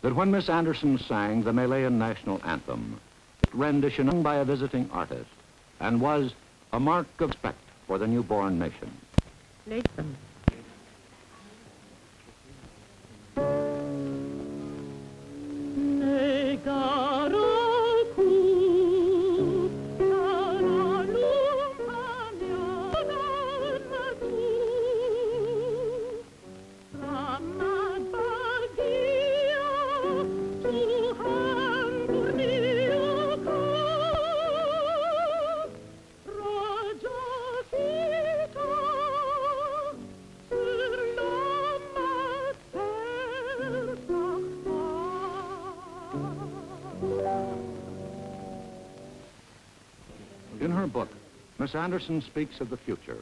that when Miss Anderson sang the Malayan national anthem, rendition sung by a visiting artist, and was a mark of respect for the newborn nation. Nathan. In her book, Miss Anderson speaks of the future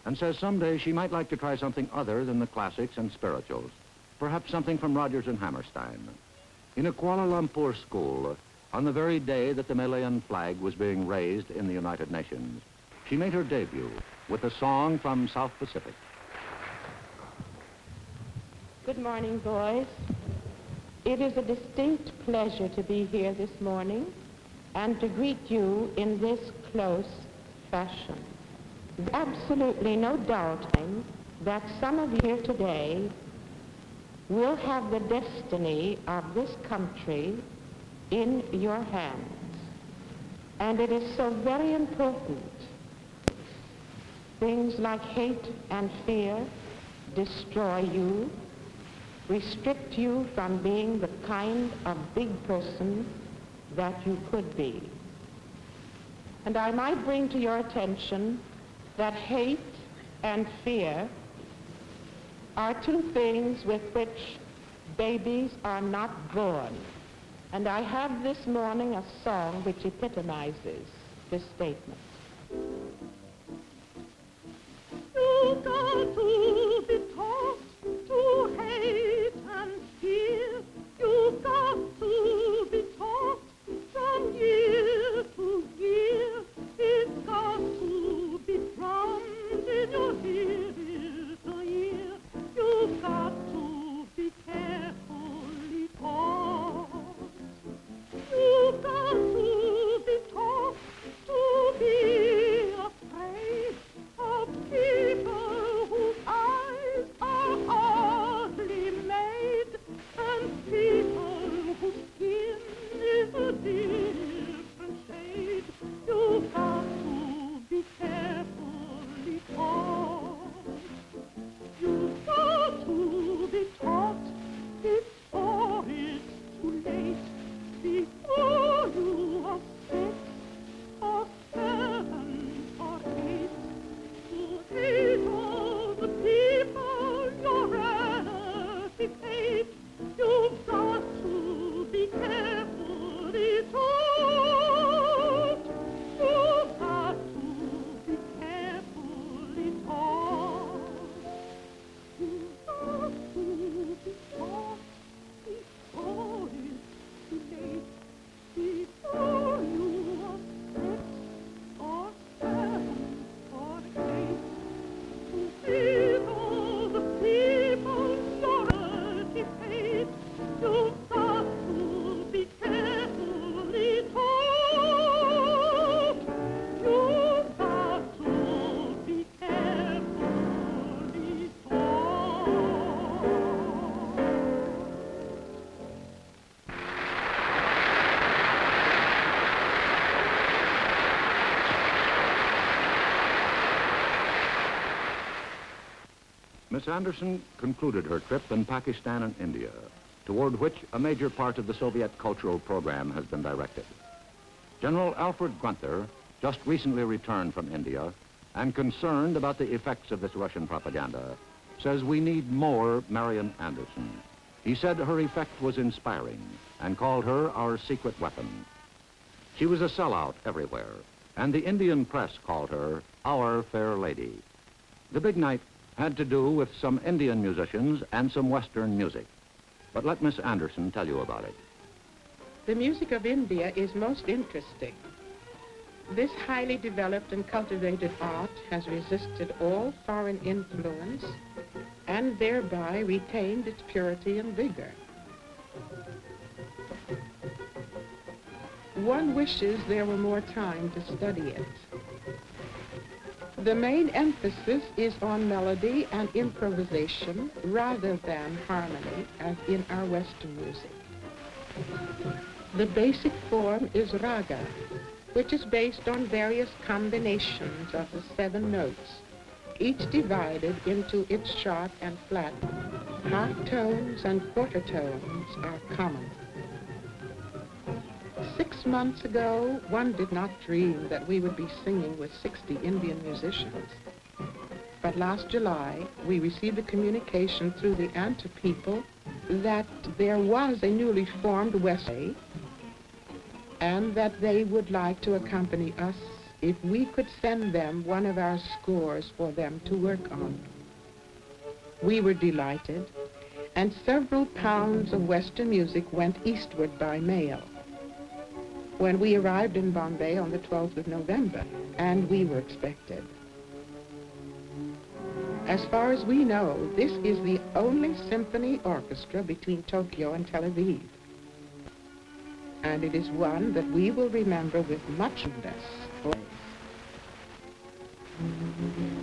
and says someday she might like to try something other than the classics and spirituals, perhaps something from Rodgers and Hammerstein. In a Kuala Lumpur school, on the very day that the Malayan flag was being raised in the United Nations, she made her debut with a song from South Pacific. Good morning, boys. It is a distinct pleasure to be here this morning and to greet you in this close fashion. There's absolutely no doubting that some of you here today will have the destiny of this country in your hands. And it is so very important. Things like hate and fear destroy you, restrict you from being the kind of big person that you could be. And I might bring to your attention that hate and fear are two things with which babies are not born. And I have this morning a song which epitomizes this statement. You got to be taught to hate and fear. You got to be taught from year to year. It's got to be drummed in your ear to year. You've got to be carefully taught. You've got to be taught to be afraid of people whose eyes are ugly made, and people whose skin is a different shade. You've got to be carefully taught. You've got to be taught before it's too late, before you are 6 or 7 or 8, to hate all the people your relatives hate. You've got to be carefully taught. You've got to be carefully taught. You've got to be taught before it's too late, before you are 6 or 7 or 8, to hate all the people your relatives hate. You've got to be carefully taught. You've got to be carefully taught. Miss Anderson concluded her trip in Pakistan and India, toward which a major part of the Soviet cultural program has been directed. General Alfred Gunther, just recently returned from India and concerned about the effects of this Russian propaganda, says we need more Marian Anderson. He said her effect was inspiring and called her our secret weapon. She was a sellout everywhere, and the Indian press called her our fair lady. The big night had to do with some Indian musicians and some Western music. But let Miss Anderson tell you about it. The music of India is most interesting. This highly developed and cultivated art has resisted all foreign influence and thereby retained its purity and vigor. One wishes there were more time to study it. The main emphasis is on melody and improvisation rather than harmony, as in our Western music. The basic form is raga, which is based on various combinations of the 7 notes, each divided into its sharp and flat. Half tones and quarter tones are common. 6 months ago, one did not dream that we would be singing with 60 Indian musicians. But last July, we received a communication through the Anta people that there was a newly formed Western and that they would like to accompany us if we could send them one of our scores for them to work on. We were delighted, and several pounds of Western music went eastward by mail. When we arrived in Bombay on the 12th of November, and we were expected. As far as we know, this is the only symphony orchestra between Tokyo and Tel Aviv. And it is one that we will remember with much interest.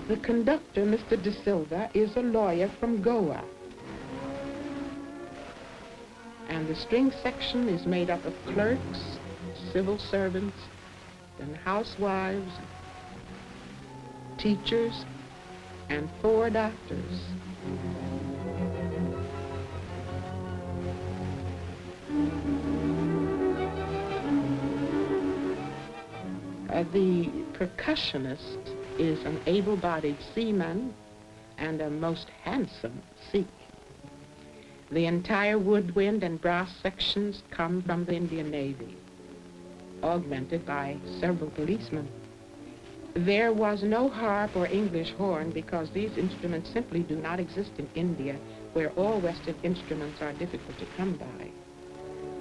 The conductor, Mr. De Silva, is a lawyer from Goa. And the string section is made up of clerks, civil servants, and housewives, teachers, and 4 doctors. The percussionist is an able-bodied seaman and a most handsome Sikh. The entire woodwind and brass sections come from the Indian Navy, augmented by several policemen. There was no harp or English horn because these instruments simply do not exist in India, where all Western instruments are difficult to come by.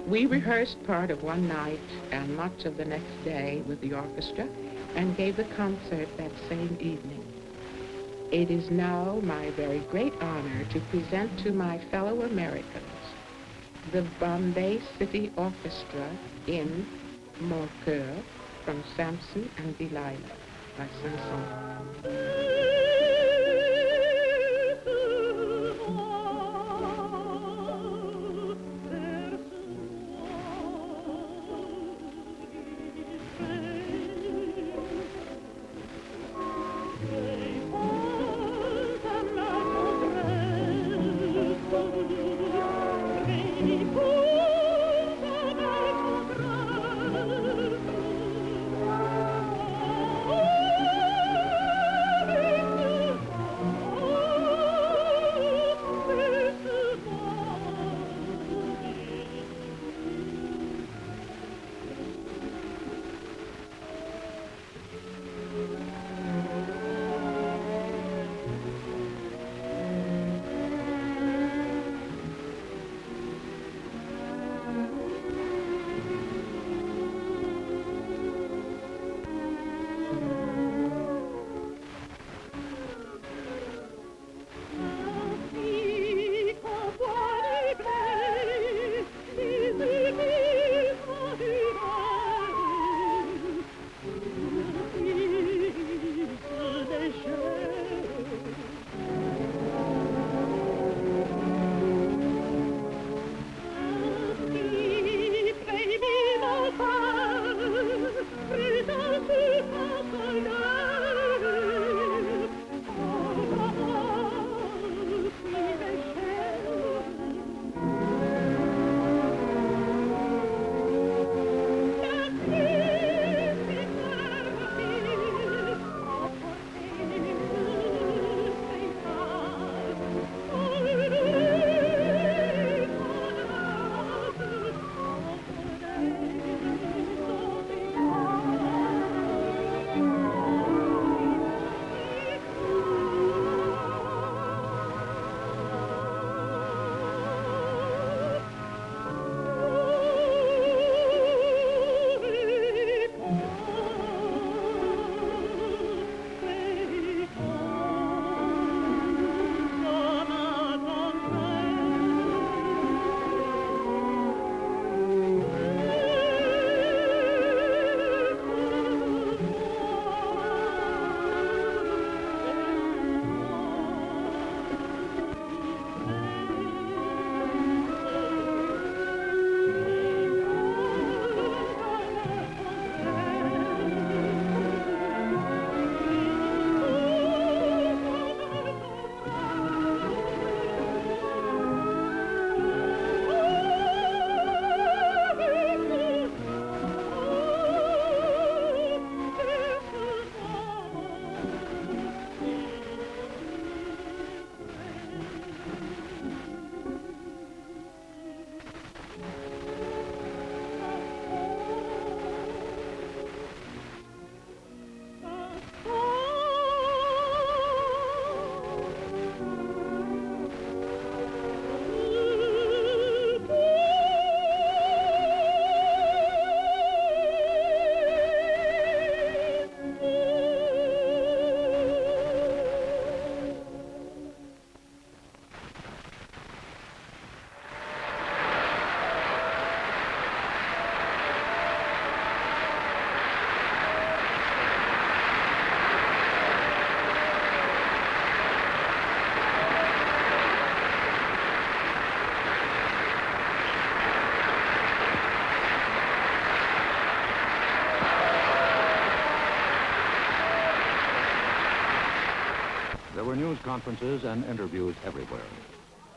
We rehearsed part of one night and much of the next day with the orchestra and gave the concert that same evening. It is now my very great honor to present to my fellow Americans the Bombay City Orchestra in Mon Coeur from Samson and Delilah by Sanson. There were news conferences and interviews everywhere.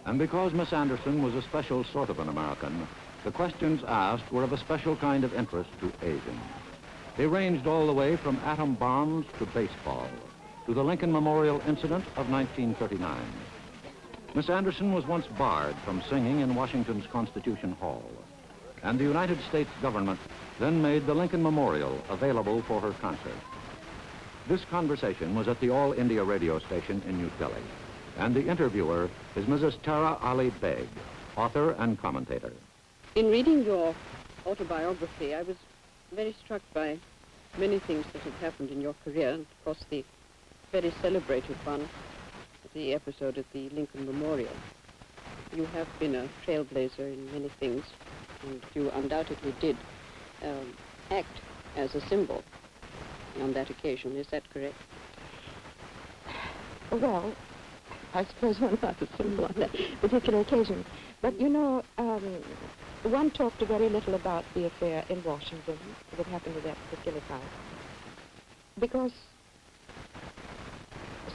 And because Miss Anderson was a special sort of an American, the questions asked were of a special kind of interest to Asians. They ranged all the way from atom bombs to baseball, to the Lincoln Memorial Incident of 1939. Miss Anderson was once barred from singing in Washington's Constitution Hall, and the United States government then made the Lincoln Memorial available for her concert. This conversation was at the All India radio station in New Delhi, and the interviewer is Mrs. Tara Ali Beg, author and commentator. In reading your autobiography, I was very struck by many things that have happened in your career, and of course the very celebrated one, the episode at the Lincoln Memorial. You have been a trailblazer in many things, and you undoubtedly did act as a symbol on that occasion. Is that correct? Well, I suppose I'm not a symbol on that particular occasion. But, you know, one talked very little about the affair in Washington that happened at that particular time, because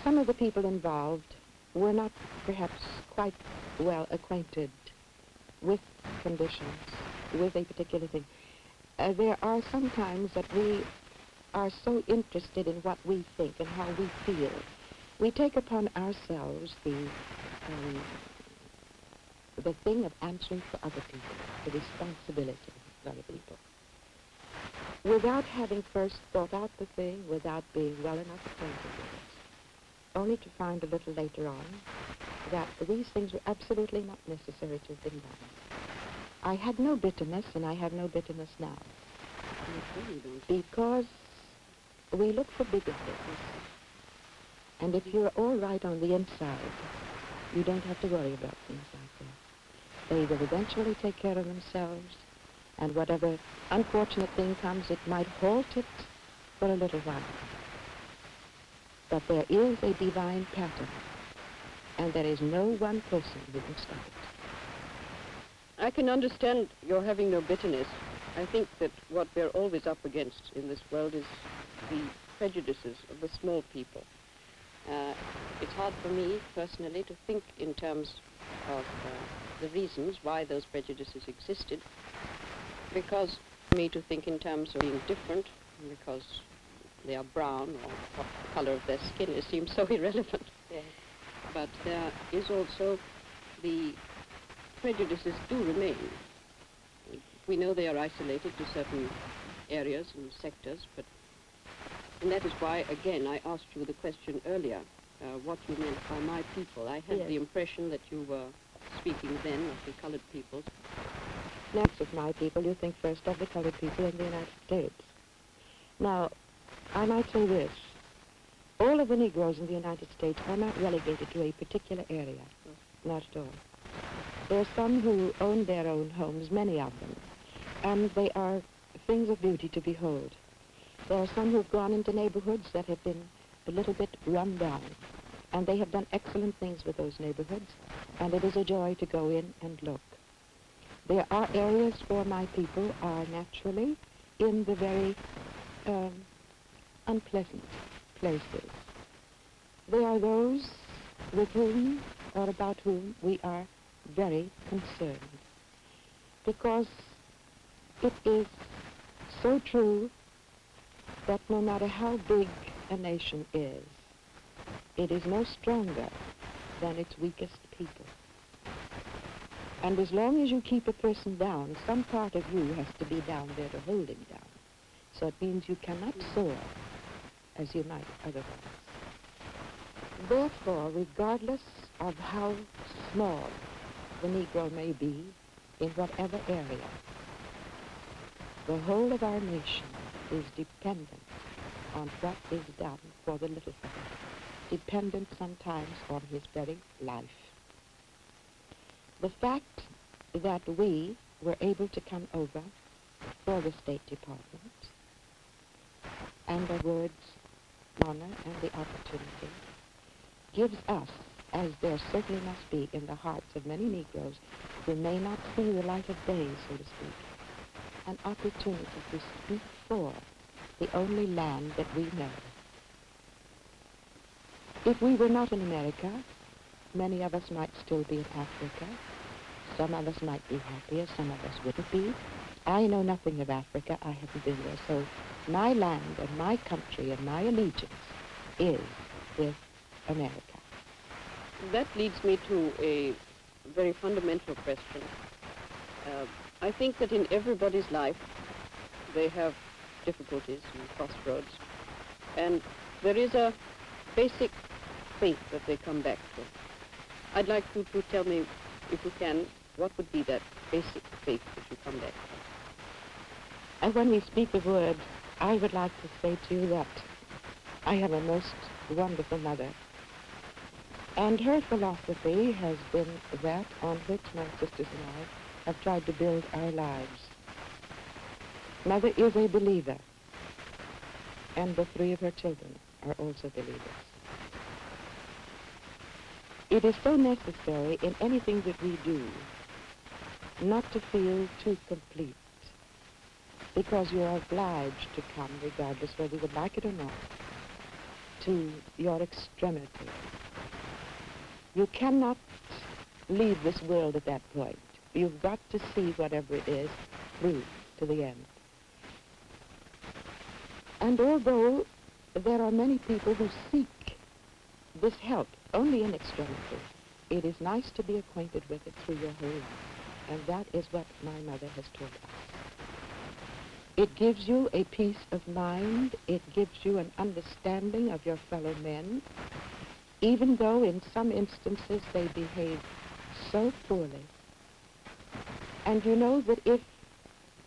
some of the people involved were not perhaps quite well acquainted with conditions, with a particular thing. There are some times that we are so interested in what we think and how we feel. We take upon ourselves the thing of answering for other people, the responsibility of other people, without having first thought out the thing, without being well enough acquainted with it, only to find a little later on that these things were absolutely not necessary to have been done. I had no bitterness, and I have no bitterness now, because we look for bigger things. And if you're all right on the inside, you don't have to worry about things like that. They will eventually take care of themselves, and whatever unfortunate thing comes, it might halt it for a little while. But there is a divine pattern, and there is no one person who can stop it. I can understand your having no bitterness. I think that what we're always up against in this world is the prejudices of the small people. It's hard for me, personally, to think in terms of the reasons why those prejudices existed, because for me to think in terms of being different, because they are brown or what the color of their skin is, seems so irrelevant. Yes. But there is also the prejudices do remain. We know they are isolated to certain areas and sectors, and that is why, again, I asked you the question earlier, what you meant by my people. I had the impression that you were speaking then of the colored peoples. Next of my people, you think first of the colored people in the United States. Now, I might say this. All of the Negroes in the United States are not relegated to a particular area. Not at all. There are some who own their own homes, many of them, and they are things of beauty to behold. There are some who have gone into neighborhoods that have been a little bit run down, and they have done excellent things with those neighborhoods, and it is a joy to go in and look. There are areas where my people are naturally in the very unpleasant places. There are those with whom or about whom we are very concerned, because it is so true that no matter how big a nation is, it is no stronger than its weakest people. And as long as you keep a person down, some part of you has to be down there to hold him down. So it means you cannot soar as you might otherwise. Therefore, regardless of how small the Negro may be in whatever area, the whole of our nation is dependent on what is done for the little fellow, dependent sometimes on his very life. The fact that we were able to come over for the State Department, and the words honor and the opportunity, gives us, as there certainly must be in the hearts of many Negroes who may not see the light of day, so to speak, an opportunity to speak for the only land that we know. If we were not in America, many of us might still be in Africa. Some of us might be happier, some of us wouldn't be. I know nothing of Africa. I haven't been there. So my land and my country and my allegiance is with America. That leads me to a very fundamental question. I think that in everybody's life, they have difficulties and crossroads. And there is a basic faith that they come back to. I'd like you to tell me, if you can, what would be that basic faith that you come back to? And when we speak of words, I would like to say to you that I have a most wonderful mother. And her philosophy has been that on which my sisters and I have tried to build our lives. Mother is a believer, and the 3 of her children are also believers. It is so necessary in anything that we do not to feel too complete, because you are obliged to come, regardless whether you would like it or not, to your extremity. You cannot leave this world at that point. You've got to see whatever it is through to the end. And although there are many people who seek this help only in extremity, it is nice to be acquainted with it through your whole life. And that is what my mother has taught us. It gives you a peace of mind. It gives you an understanding of your fellow men, even though in some instances they behave so poorly. And you know that if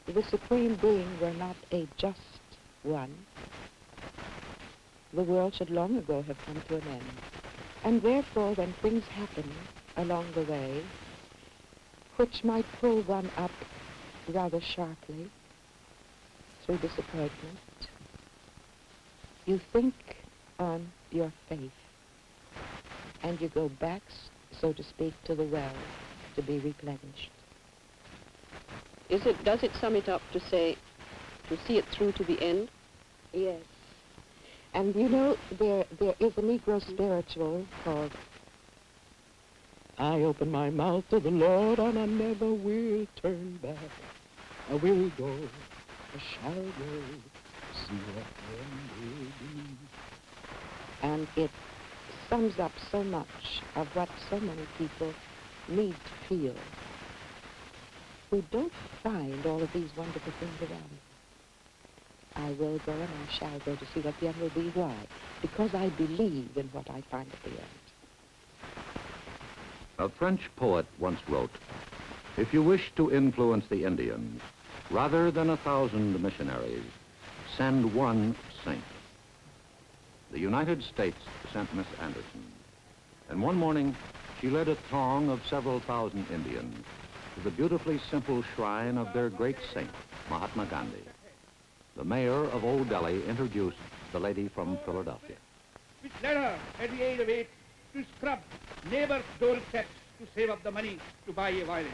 the Supreme Being were not a just one, the world should long ago have come to an end. And therefore, when things happen along the way, which might pull one up rather sharply through disappointment, you think on your faith, and you go back, so to speak, to the well to be replenished. Does it sum it up to say, to see it through to the end? Yes. And you know, there is a Negro spiritual called, I open my mouth to the Lord and I never will turn back. I will go, I shall go, see what then will be. And it sums up so much of what so many people need to feel who don't find all of these wonderful things around. I will go and I shall go to see what the end will be. Why? Because I believe in what I find at the end. A French poet once wrote, "If you wish to influence the Indians, rather than 1,000 missionaries, send one saint." The United States sent Miss Anderson, and one morning she led a throng of several thousand Indians to the beautifully simple shrine of their great saint, Mahatma Gandhi. The mayor of Old Delhi introduced the lady from Philadelphia. Which led her at the age of 8 to scrub neighbors' doorsteps to save up the money to buy a violin.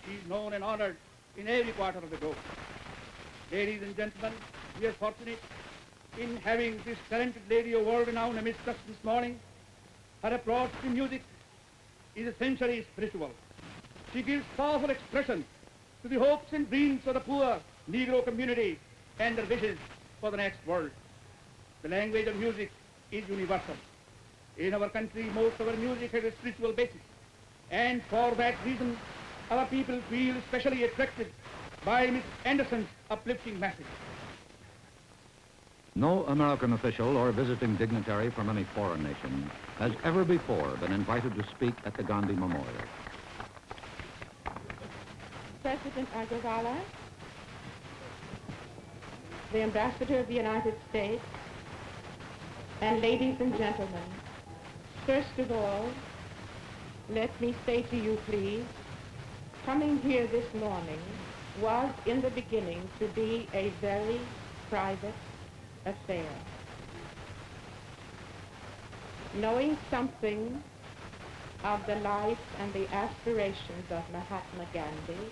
She is known and honored in every quarter of the globe. Ladies and gentlemen, we are fortunate in having this talented lady of world renown amidst us this morning. Her approach to music is essentially spiritual. She gives powerful expression to the hopes and dreams of the poor Negro community and their wishes for the next world. The language of music is universal. In our country, most of our music has a spiritual basis. And for that reason, our people feel especially attracted by Miss Anderson's uplifting message. No American official or visiting dignitary from any foreign nation has ever before been invited to speak at the Gandhi Memorial. President Agarwala, the Ambassador of the United States, and ladies and gentlemen, first of all, let me say to you, please, coming here this morning was in the beginning to be a very private affair. Knowing something of the life and the aspirations of Mahatma Gandhi,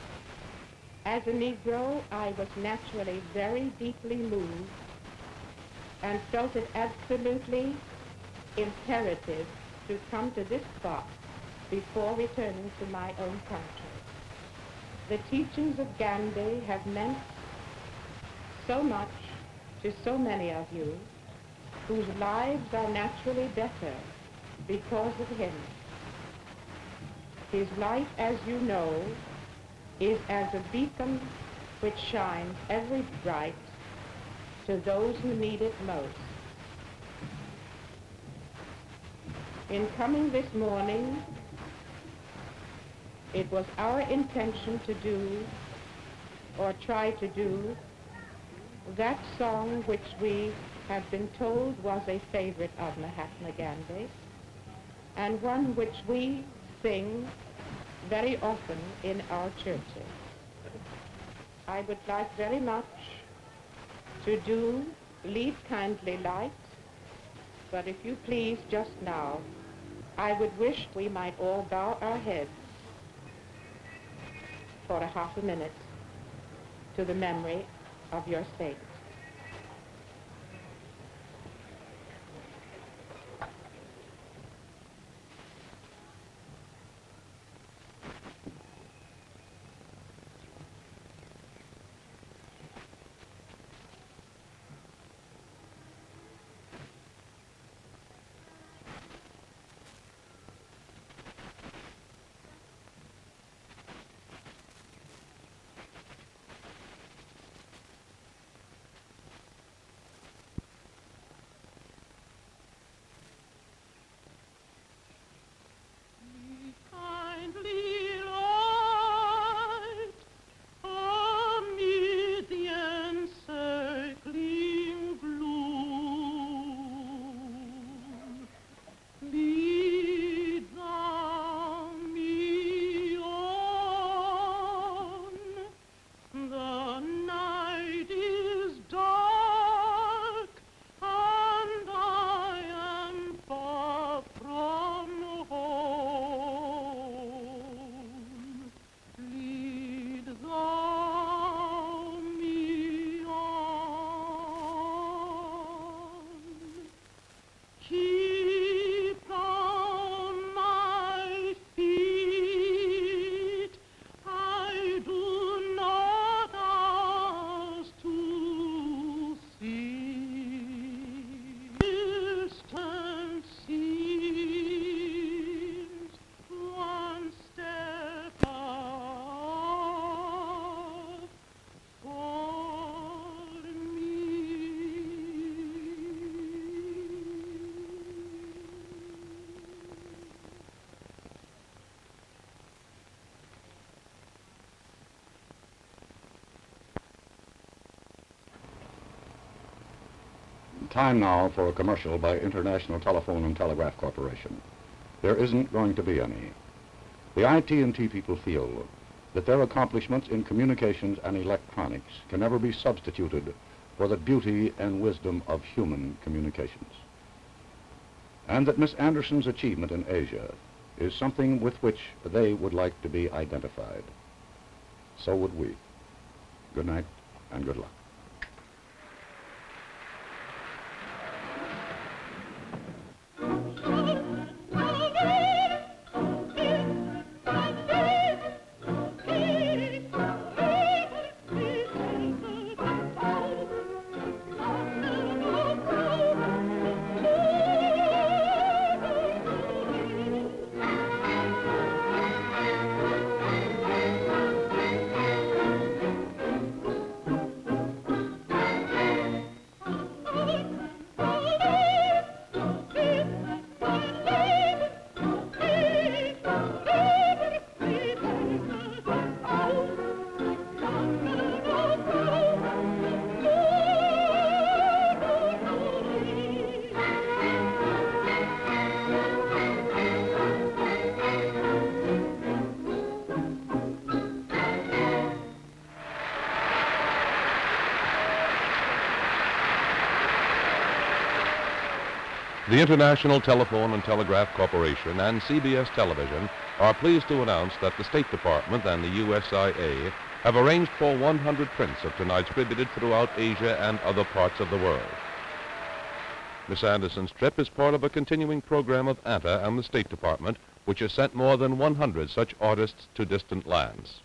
as a Negro, I was naturally very deeply moved and felt it absolutely imperative to come to this spot before returning to my own country. The teachings of Gandhi have meant so much to so many of you whose lives are naturally better because of him. His light, as you know, is as a beacon which shines ever bright to those who need it most. In coming this morning, it was our intention to do, or try to do, that song which we have been told was a favorite of Mahatma Gandhi, and one which we sing very often in our churches. I would like very much to do Lead Kindly Light, but if you please, just now, I would wish we might all bow our heads for a half a minute to the memory of your saint. Time now for a commercial by International Telephone and Telegraph Corporation. There isn't going to be any. The IT&T people feel that their accomplishments in communications and electronics can never be substituted for the beauty and wisdom of human communications. And that Miss Anderson's achievement in Asia is something with which they would like to be identified. So would we. Good night and good luck. The International Telephone and Telegraph Corporation and CBS Television are pleased to announce that the State Department and the USIA have arranged for 100 prints of tonight's distributed throughout Asia and other parts of the world. Miss Anderson's trip is part of a continuing program of ANTA and the State Department, which has sent more than 100 such artists to distant lands.